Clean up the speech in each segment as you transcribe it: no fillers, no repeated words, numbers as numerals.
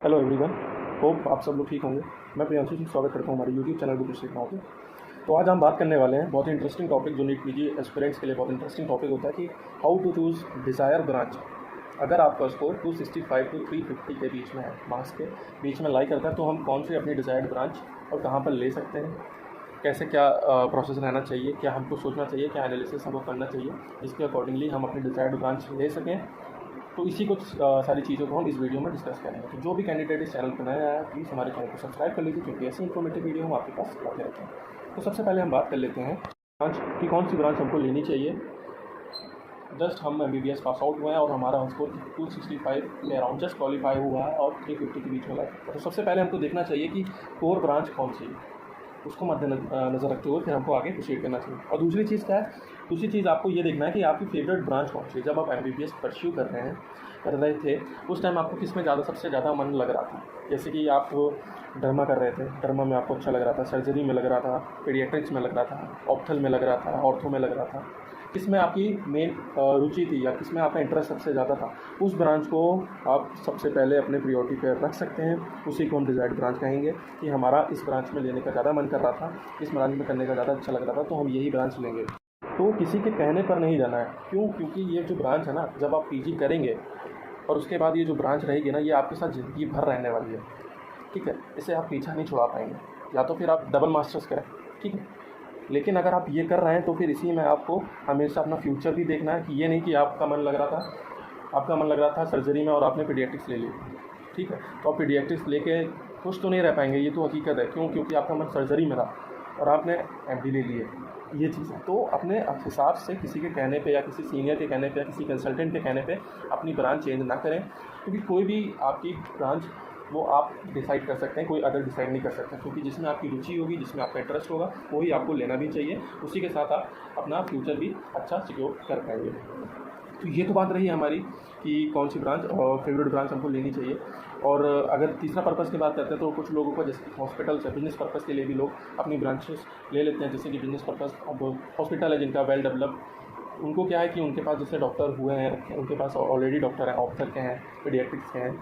Hello everyone, hope आप सब लोग ठीक होंगे। मैं प्रियांशु सिंह स्वागत करता हूँ हमारे यूट्यूब चैनल को कुछ सीखना पे। तो आज हम बात करने वाले हैं बहुत ही इंटरेस्टिंग टॉपिक, जो नीट पीजी एस्पिरेंट्स के लिए बहुत इंटरेस्टिंग टॉपिक होता है कि how to choose desire branch. अगर आपका स्कोर 265 टू 350 के बीच में है, मार्क्स के बीच में लाई करता है, तो हम कौन सी अपनी डिज़ायर्ड ब्रांच और कहाँ पर ले सकते हैं, कैसे क्या प्रोसेस रहना चाहिए, क्या हमको सोचना चाहिए, क्या एनालिसिस हमको करना चाहिए, जिसके अकॉर्डिंगली हम अपनी डिज़ायर्ड ब्रांच ले सकें। तो इसी कुछ सारी चीज़ों को हम इस वीडियो में डिस्कस करेंगे। तो जो भी कैंडिडेट इस चैनल पर नया आया, प्लीज़ हमारे चैनल को सब्सक्राइब कर लीजिए, क्योंकि ऐसी इन्फॉर्मेटिव वीडियो हम आपके पास लाते रहते हैं। तो सबसे पहले हम बात कर लेते हैं ब्रांच की, कौन सी ब्रांच हमको लेनी चाहिए। जस्ट हम MBBS पास आउट हुए हैं और हमारा स्कोर 265 के अराउंड जस्ट क्वालिफाई हुआ है और 350 के बीच में लगा। तो सबसे पहले हमको देखना चाहिए कि कोर ब्रांच कौन सी है, उसको मद्देनज़र रखते हुए फिर हमको आगे प्रोसीड करना चाहिए। और दूसरी चीज़ क्या है, दूसरी चीज़ आपको ये देखना है कि आपकी फेवरेट ब्रांच कौन सी है। जब आप MBBS परस्यू कर रहे थे, उस टाइम आपको किस में सबसे ज़्यादा मन लग रहा था। जैसे कि आप डर्मा कर रहे थे, डर्मा में आपको अच्छा लग रहा था, सर्जरी में लग रहा था, पीडियाट्रिक्स में लग रहा था, ऑप्थल में लग रहा था, ऑर्थो में लग रहा था, किसमें आपकी मेन रुचि थी या किसमें आपका इंटरेस्ट सबसे ज़्यादा था, उस ब्रांच को आप सबसे पहले अपने प्रियोरिटी पे रख सकते हैं। उसी को हम डिज़ायर्ड ब्रांच कहेंगे कि हमारा इस ब्रांच में लेने का ज़्यादा मन कर रहा था, इस ब्रांच में करने का ज़्यादा अच्छा लग रहा था, तो हम यही ब्रांच लेंगे। तो किसी के कहने पर नहीं जाना है। क्यों? क्योंकि ये जो ब्रांच है ना, जब आप PG करेंगे और उसके बाद ये जो ब्रांच रहेगी ना, ये आपके साथ ज़िंदगी भर रहने वाली है। ठीक है, इसे आप पीछा नहीं छुड़ा पाएंगे। या तो फिर आप डबल मास्टर्स करें, ठीक है, लेकिन अगर आप ये कर रहे हैं तो फिर इसी में आपको हमेशा अपना फ्यूचर भी देखना है। कि ये नहीं कि आपका मन लग रहा था सर्जरी में और आपने पीडियाट्रिक्स ले ली, ठीक है, तो आप पीडियाट्रिक्स लेके खुश तो नहीं रह पाएंगे, ये तो हकीकत है। क्यों? क्योंकि आपका मन सर्जरी में था और आपने MD ले लिए, ये चीज़ है। तो अपने हिसाब से किसी के कहने पे या किसी सीनियर के कहने पे या किसी कंसल्टेंट के कहने पे अपनी ब्रांच चेंज ना करें, क्योंकि कोई भी आपकी ब्रांच वो आप डिसाइड कर सकते हैं, कोई अदर डिसाइड नहीं कर सकता। क्योंकि जिसमें आपकी रुचि होगी, जिसमें आपका इंटरेस्ट होगा, वही आपको लेना भी चाहिए। उसी के साथ आप अपना फ्यूचर भी अच्छा सिक्योर कर पाएंगे। तो ये तो बात रही हमारी कि कौन सी ब्रांच और फेवरेट ब्रांच हमको लेनी चाहिए। और अगर तीसरा पर्पज़ की बात करते हैं, तो कुछ लोगों को जैसे हॉस्पिटल से बिज़नेस पर्पज़ के लिए भी लोग अपनी ब्रांचेस ले लेते हैं। जैसे कि बिज़नेस पर्पज़, अब हॉस्पिटल है जिनका वेल डेवलप, उनको क्या है कि उनके पास जैसे डॉक्टर हुए हैं, उनके पास ऑलरेडी डॉक्टर हैं, ऑप्थर के हैं, पीडियाट्रिक्स के हैं,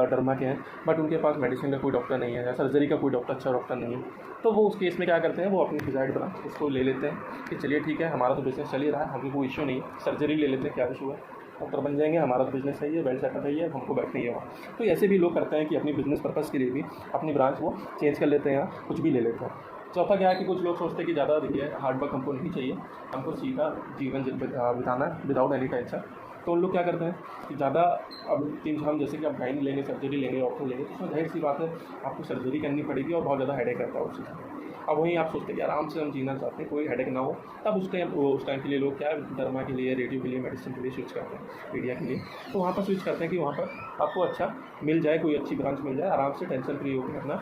डर्मा के हैं, बट उनके पास मेडिसिन का कोई डॉक्टर नहीं है या सर्जरी का कोई अच्छा डॉक्टर नहीं है। तो वो उस केस में क्या करते हैं, वो अपनी डिज़ायर्ड ब्रांच उसको ले लेते हैं कि चलिए ठीक है, हमारा तो बिज़नेस चल ही रहा है, हमें कोई इश्यू नहीं है, सर्जरी ले लेते हैं, क्या इशू है, डॉक्टर बन जाएंगे, हमारा तो बिज़नेस सही है, वेल सेटअप है, हमको बैठना ही है वहाँ। तो ऐसे भी लोग करते हैं कि अपनी बिज़नेस पर्पज़ के लिए भी अपनी ब्रांच वो चेंज कर लेते हैं या कुछ भी ले लेते हैं। चौथा क्या है कि कुछ लोग सोचते हैं कि ज़्यादा देखिए हार्ड वर्क हमको नहीं चाहिए, हमको सीधा जीवन बिताना है विदाउट एनी टेंशन। तो उन लोग क्या करते हैं कि ज़्यादा अब हम जैसे कि आप गाइन लेंगे, सर्जरी लेंगे, ऑप्शन लेंगे, तो उसमें जाहिर सी बात है आपको सर्जरी करनी पड़ेगी और बहुत ज़्यादा हेडेक रहता है उस चीज़ में। अब वहीं आप सोचते हैं कि आराम से हम जीना चाहते हैं, कोई हेडेक ना हो, तब उस टाइम के लिए लोग क्या है, डर्मा के लिए, रेडियो के लिए, मेडिसिन के लिए स्विच करते हैं, मीडिया के लिए। तो वहाँ पर स्विच करते हैं कि वहाँ पर आपको अच्छा मिल जाए, कोई अच्छी ब्रांच मिल जाए, आराम से टेंशन फ्री होकर अपना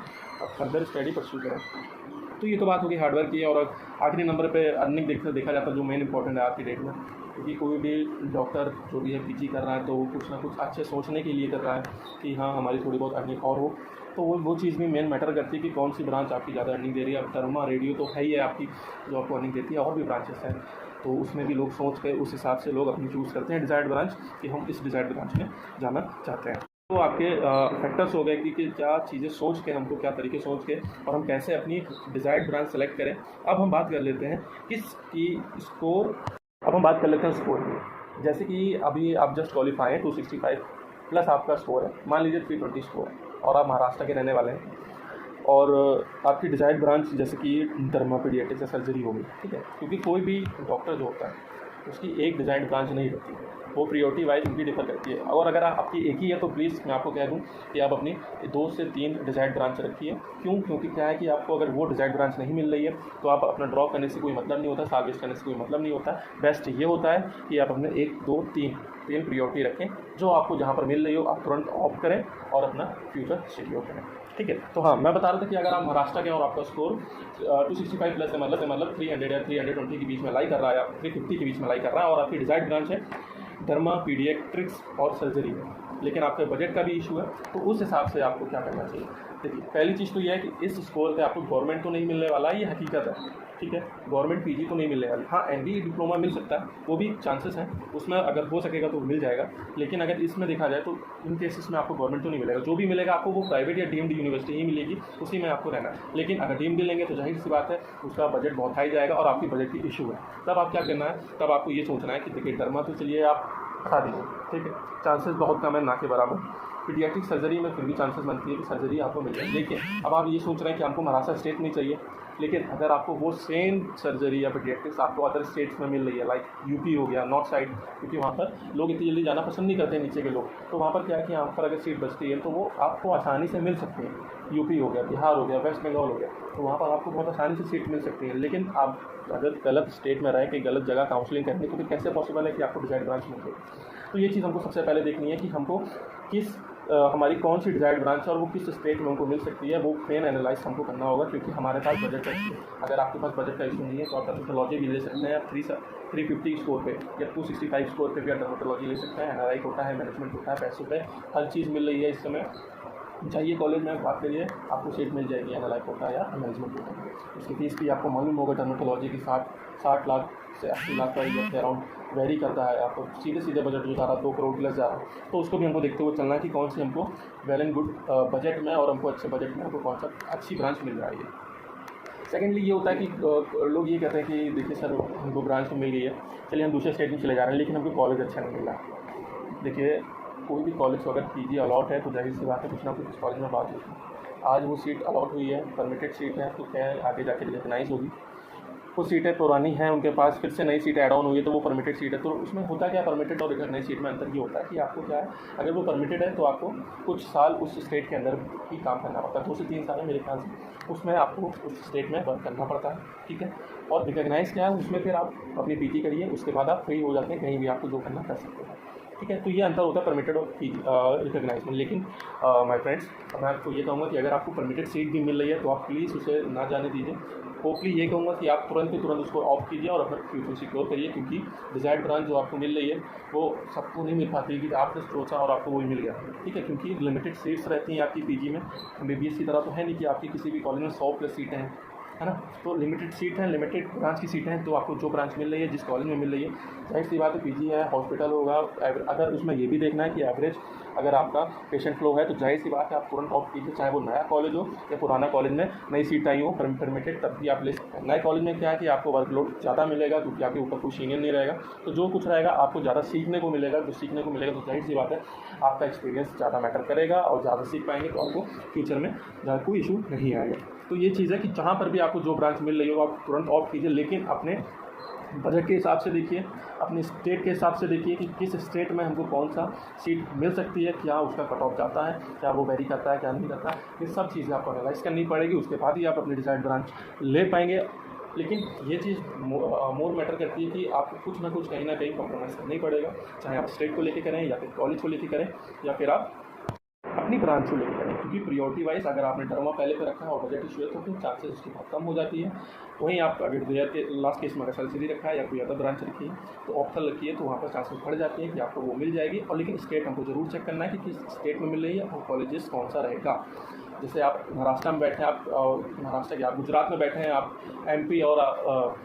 फर्दर स्टडी परस्यू करें। तो ये तो बात होगी हार्डवर्क की। और आखिरी नंबर पे अर्निंग देखा जाता है, जो मेन इंपॉर्टेंट है आज की डेट में। क्योंकि कोई भी डॉक्टर जो भी है PG कर रहा है, तो वो कुछ ना कुछ अच्छे सोचने के लिए कर रहा है कि हाँ हमारी थोड़ी बहुत अर्निंग और हो। तो वो चीज़ भी मेन मैटर करती है कि कौन सी ब्रांच आपकी ज़्यादा अर्निंग दे रही है। अब डर्मा, रेडियो तो है ही है आपकी, जो आपको अर्निंग देती है, और भी ब्रांचेस हैं, तो उसमें भी लोग सोच के उस हिसाब से लोग अपनी चूज़ करते हैं डिज़ायर्ड ब्रांच, कि हम इस डिज़ायर्ड ब्रांच में जाना चाहते हैं। तो आपके फैक्टर्स हो गए कि क्या चीज़ें सोच के, हमको क्या तरीके सोच के, और हम कैसे अपनी डिज़ायर्ड ब्रांच सेलेक्ट करें। अब हम बात कर लेते हैं स्कोर की। जैसे कि अभी आप जस्ट क्वालिफाई हैं, 265 प्लस आपका स्कोर है, मान लीजिए 320 स्कोर, और आप महाराष्ट्र के रहने वाले हैं, और आपकी डिज़ायर्ड ब्रांच जैसे कि डर्मा, पीडियाट्रिक्स या सर्जरी होगी, ठीक है। क्योंकि कोई भी डॉक्टर जो होता है उसकी एक डिज़ायर्ड ब्रांच नहीं होती, वो प्रियोरिटी वाइज उनकी डिफर करती है। और अगर आपकी एक ही है तो प्लीज़ मैं आपको कह दूं कि आप अपनी 2 से 3 डिज़ायर्ड ब्रांच रखिए। क्यों? क्योंकि क्या है कि आपको अगर वो डिज़ायर्ड ब्रांच नहीं मिल रही है, तो आप अपना ड्रॉप करने से कोई मतलब नहीं होता, साल वेस्ट करने से कोई मतलब नहीं होता। बेस्ट ये होता है कि आप अपने 1, 2, 3 प्रियोरिटी रखें, जो आपको जहाँ पर मिल रही हो आप तुरंत ऑफ करें और अपना फ्यूचर सिक्योर करें, ठीक है। तो हाँ, मैं बता रहा था कि अगर आप महाराष्ट्र के और आपका स्कोर 265 प्लस है, मतलब 300 या 320 के बीच में लाई कर रहा है, या 350 के बीच में लाई कर रहा है, और आपकी डिज़ायर्ड ब्रांच है डर्मा, पीडियाट्रिक्स और सर्जरी है, लेकिन आपके बजट का भी इशू है, तो उस हिसाब से आपको क्या करना चाहिए। देखिए, पहली चीज़ तो यह है कि इस स्कोर पे आपको गवर्नमेंट तो नहीं मिलने वाला है, ये हकीकत है, ठीक है। गवर्नमेंट पीजी तो नहीं मिलने वाली। हाँ, एमबीए डिप्लोमा मिल सकता है, वो भी चांसेस हैं उसमें, अगर हो सकेगा तो मिल जाएगा। लेकिन अगर इसमें देखा जाए तो इन केसेस में आपको गवर्नमेंट तो नहीं मिलेगा, जो भी मिलेगा आपको वो प्राइवेट या डीम्ड यूनिवर्सिटी ही मिलेगी, उसी में आपको रहना है। लेकिन अगर डीम्ड लेंगे तो जाहिर सी बात है उसका बजट बहुत हाई जाएगा और आपकी बजट की इशू है। तब आप क्या करना है, तब आपको ये सोचना है कि देखिए डरमा तो चलिए आप हटा दीजिए, ठीक है, चांसेस बहुत कम है, ना के बराबर। पीडियाट्रिक सर्जरी में फिर भी चांसेस बनती है कि सर्जरी आपको मिल जाए। लेकिन अब आप ये सोच रहे हैं कि हमको महाराष्ट्र स्टेट नहीं चाहिए, लेकिन अगर आपको वो सेम सर्जरी या पीडियाट्रिक्स आपको अदर स्टेट्स में मिल रही है, लाइक यूपी हो गया, नॉर्थ साइड, क्योंकि वहाँ पर लोग इतनी जल्दी जाना पसंद नहीं करते हैं नीचे के लोग, तो वहाँ पर क्या है कि यहाँ पर अगर सीट बचती है तो वो आपको आसानी से मिल सकती है। यूपी हो गया, बिहार हो गया, वेस्ट बंगाल हो गया, तो वहाँ पर आपको बहुत आसानी से सीट मिल सकती है। लेकिन आप अगर गलत स्टेट में रह के गलत जगह काउंसलिंग करने तो फिर कैसे पॉसिबल है कि आपको डिजायर्ड ब्रांच मिल जाए। तो ये चीज़ हमको सबसे पहले देखनी है कि हमको किस हमारी कौन सी डिजायर्ड ब्रांच है और वो किस स्टेट में हमको मिल सकती है, वो प्लेन एनालाइज हमको करना होगा, क्योंकि हमारे पास बजट का इशू। अगर आपके पास बजट का इशू नहीं है तो आप डर्मेटोलॉजी भी ले सकते हैं, आप 350 स्कोर पे या 265 स्कोर पे भी आप डर्मेटोलॉजी ले सकते हैं। एनआरआई कोटा है, मैनेजमेंट कोटा है, पैसों पे हर चीज़ मिल रही है इस समय। चाहिए कॉलेज में बात करिए, आपको सीट मिल जाएगी एनआरआई कोटा या मैनेजमेंट कोटा। उसकी फीस भी आपको मालूम होगा, डर्मेटोलॉजी की 60 लाख से 80 लाख का अराउंड वेरी करता है। आपको सीधे बजट जो जा रहा है 2 करोड़ प्लस जा रहा है, तो उसको भी हमको देखते हुए चलना है कि कौन सी हमको वेल एंड गुड बजट में और हमको अच्छे बजट में हमको कौन सा अच्छी ब्रांच मिल रहा है। सेकेंडली ये होता है कि लोग ये कहते हैं कि देखिए सर हमको ब्रांच तो मिल गई है, चलिए हम दूसरे स्टेट में चले जा रहे हैं, लेकिन हमको कॉलेज अच्छा नहीं मिला। देखिए कोई भी कॉलेज को अगर पीजी अलॉट है तो जाहिर सी बात है कुछ ना कुछ इस कॉलेज में बात होती है। आज वो सीट अलॉट हुई है, परमिटेड सीट है, तो क्या है आगे जाके रिकग्नाइज होगी। वो सीटें पुरानी हैं उनके पास, फिर से नई सीट ऐड ऑन हुई है तो वो परमिटेड सीट है। तो उसमें होता क्या है, परमिटेड और रिकग्नाइज सीट में अंतर ये होता है कि आपको क्या है, अगर वो परमिटेड है तो आपको कुछ साल उस स्टेट के अंदर ही काम करना पड़ता है, 2 से 3 साल है मेरे ख्याल से, उसमें आपको उस स्टेट में वर्क करना पड़ता है, ठीक है। और रिकग्नाइज क्या है, उसमें फिर आप अपनी पीटी करिए, उसके बाद आप फ्री हो जाते हैं, कहीं भी आपको जो करना कर सकते हैं, ठीक है। तो ये अंतर होता है परमिटेड और रिकग्नाइज में। लेकिन माय फ्रेंड्स, मैं आपको ये कहूँगा कि अगर आपको परमिटेड सीट भी मिल रही है तो आप प्लीज़ उसे ना जाने दीजिए। होपली ये कहूँगा कि आप तुरंत उसको ऑफ कीजिए और अपना फ्यूचर सिक्योर करिए, क्योंकि डिजायर्ड ब्रांच जो आपको मिल रही है वो सबको नहीं मिल पाती कि आपने सोचा और आपको वही मिल गया, ठीक है। क्योंकि लिमिटेड सीट्स रहती हैं आपकी पीजी में, एमबीबीएस की तरह तो है नहीं कि आपकी किसी भी कॉलेज में 100+ सीटें हैं, है ना। तो लिमिटेड सीट है, लिमिटेड ब्रांच की सीटें हैं, तो आपको जो ब्रांच मिल रही है, जिस कॉलेज में मिल रही है, जाहिर सी बात है पीजी है, हॉस्पिटल होगा। अगर उसमें ये भी देखना है कि एवरेज अगर आपका पेशेंट फ्लो है तो जाहिर सी बात है आप तुरंत ऑफ कीजिए, चाहे वो नया कॉलेज हो या पुराना कॉलेज में नई सीट आई हो परमिटेड, तब भी आप ले सकते हैं। नए कॉलेज में क्या है कि आपको वर्कलोड ज़्यादा मिलेगा, क्योंकि आपके ऊपर कोई सीनियर नहीं रहेगा, तो जो कुछ रहेगा आपको ज़्यादा सीखने को मिलेगा। जो सीखने को मिलेगा तो जाहिर सी बात है आपका एक्सपीरियंस ज़्यादा मैटर करेगा और ज़्यादा सीख पाएंगे, तो आपको फ्यूचर में ज़्यादा कोई इशू नहीं आएगा। तो ये चीज़ है कि जहाँ पर भी आपको जो ब्रांच मिल रही हो आप तुरंत ऑफ कीजिए, लेकिन अपने बजट के हिसाब से देखिए, अपने स्टेट के हिसाब से देखिए कि किस स्टेट में हमको कौन सा सीट मिल सकती है, क्या उसका कट ऑफ जाता है, क्या वो वेरी करता है, क्या नहीं करता है। ये सब चीज़ें आपको एनालाइज करनी पड़ेगी, उसके बाद ही आप अपनी डिजायर्ड ब्रांच ले पाएंगे। लेकिन ये चीज़ मोर मैटर करती है कि आपको कुछ ना कुछ कहीं ना कहीं कॉम्प्रोमाइज़ करना ही पड़ेगा, चाहे आप स्टेट को लेके करें या फिर कॉलेज को लेके करें या फिर आप अपनी ब्रांच को लेकर करें। क्योंकि प्रियोरिटी वाइज अगर आपने डरमा पहले पे रखा है और बजट इशू है तो फिर चांसेस उसकी बहुत कम हो जाती है। वहीं आप अगर डिजायर के लास्ट केस में अगर सर्जरी रखा है या कोई अदर ब्रांच रखी है तो ऑप्शनल रखी है, तो वहाँ पर चांसेस बढ़ जाते हैं कि आपको वो मिल जाएगी। और लेकिन स्टेट हमको जरूर चेक करना है कि किस स्टेट में मिल रही है और कॉलेजेस कौन सा रहेगा। जैसे आप महाराष्ट्र में बैठे हैं, आप महाराष्ट्र के आप गुजरात में बैठे हैं, आप एमपी और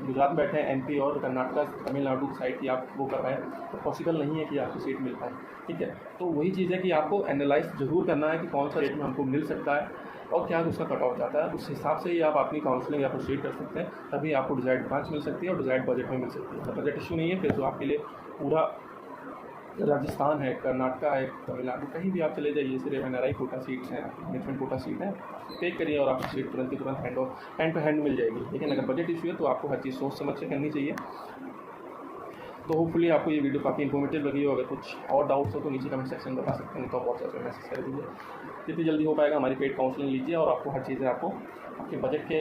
गुजरात में बैठे हैं, एमपी और कर्नाटक तमिलनाडु की साइड की आप वो कर रहे हैं, तो पॉसिबल नहीं है कि आपको सीट मिल पाए, ठीक है। तो वही चीज़ है कि आपको एनालाइज ज़रूर करना है कि कौन सा रेट में हमको मिल सकता है और क्या उसका कट ऑफ जाता है। उस हिसाब से ही आप अपनी काउंसलिंग या प्रोसीड कर सकते हैं, तभी आपको डिजायर्ड ब्रांच मिल सकती है और डिजायर्ड बजट में मिल सकती है। तो बजट इशू नहीं है फिर तो आपके लिए पूरा राजस्थान है, कर्नाटका है, तमिलनाडु, कहीं भी आप चले जाइए, सिर्फ एनआरआई कोटा सीट्स हैं, मैनेजमेंट कोटा सीट है, पे करिए और आपको सीट तुरंत की तुरंत हैंड टू हैंड मिल जाएगी। लेकिन अगर बजट इशू है तो आपको हर चीज़ सोच समझ से करनी चाहिए। तो होपफुली आपको ये वीडियो काफ़ी इन्फॉर्मेटिव लगी हो। अगर कुछ और डाउट्स हो तो नीचे कमेंट सेक्शन में बता सकते हैं, तो व्हाट्सएप पर मैसेज कर दीजिए। जितनी जल्दी हो पाएगा हमारी पेड काउंसलिंग लीजिए और आपको हर चीज़ें आपको आपके बजट के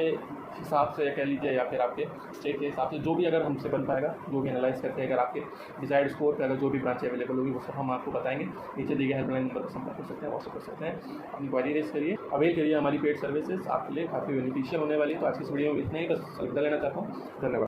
हिसाब से कह लीजिए या फिर आपके स्टेट के हिसाब से जो भी अगर हमसे बन पाएगा, जो भी एनालाइज करते हैं, अगर आपके डिजायर्ड स्कोर पर अगर जो भी ब्रांच अवेलेबल होगी वो सब हम आपको बताएंगे। नीचे दिए गए हेल्पलाइन नंबर पर संपर्क कर सकते हैं, व्हाट्सएप कर सकते हैं, अपनी क्वारी रेज करिए, अवेल करिए हमारी पेड सर्विसेज, आपके लिए काफ़ी बेनिफिशियल होने वाली है। तो आज की इस वीडियो में इतना ही, बस अलविदा लेना चाहता हूँ। धन्यवाद।